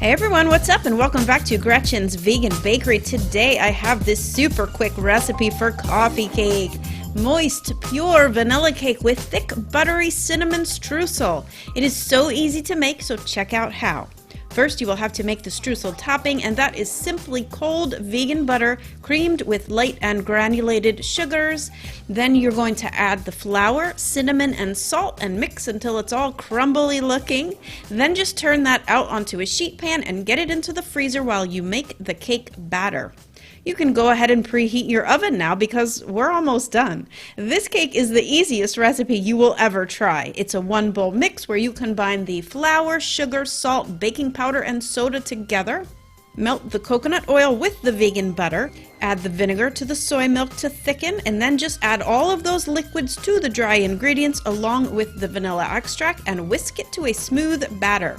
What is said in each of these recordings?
Hey everyone, what's up and welcome back to Gretchen's Vegan Bakery. Today I have this super quick recipe for coffee cake. Moist, pure vanilla cake with thick, buttery cinnamon streusel. It is so easy to make, so check out how. First, you will have to make the streusel topping, and that is simply cold vegan butter creamed with light and granulated sugars. Then you're going to add the flour, cinnamon, and salt and mix until it's all crumbly looking. Then just turn that out onto a sheet pan and get it into the freezer while you make the cake batter. You can go ahead and preheat your oven now because we're almost done. This cake is the easiest recipe you will ever try. It's a one-bowl mix where you combine the flour, sugar, salt, baking powder, and soda together. Melt the coconut oil with the vegan butter. Add the vinegar to the soy milk to thicken, and then just add all of those liquids to the dry ingredients along with the vanilla extract and whisk it to a smooth batter.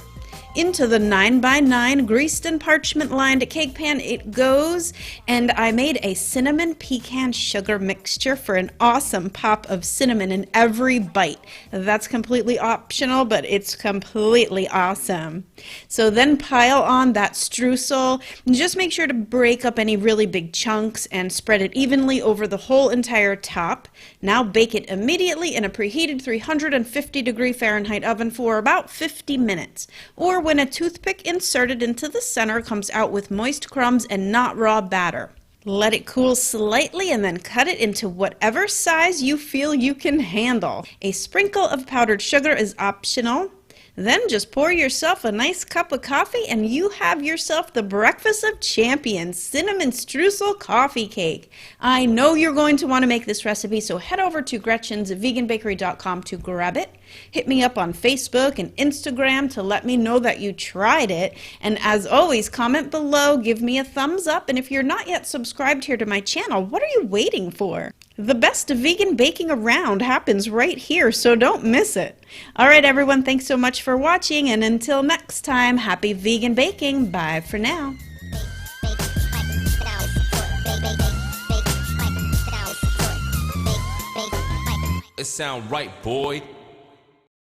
Into the 9x9 greased and parchment lined cake pan it goes, and I made a cinnamon pecan sugar mixture for an awesome pop of cinnamon in every bite. That's completely optional, but it's completely awesome. So then pile on that streusel, and just make sure to break up any really big chunks and spread it evenly over the whole entire top. Now bake it immediately in a preheated 350-degree Fahrenheit oven for about 50 minutes, or when a toothpick inserted into the center comes out with moist crumbs and not raw batter. Let it cool slightly and then cut it into whatever size you feel you can handle. A sprinkle of powdered sugar is optional. Then just pour yourself a nice cup of coffee and you have yourself the breakfast of champions, cinnamon streusel coffee cake. I know you're going to want to make this recipe, so head over to gretchensveganbakery.com to grab it. Hit me up on Facebook and Instagram to let me know that you tried it. And as always, comment below, give me a thumbs up, and if you're not yet subscribed here to my channel, what are you waiting for? The best vegan baking around happens right here, so don't miss it. Alright everyone, thanks so much for watching, and until next time, happy vegan baking. Bye for now. It sound right, boy.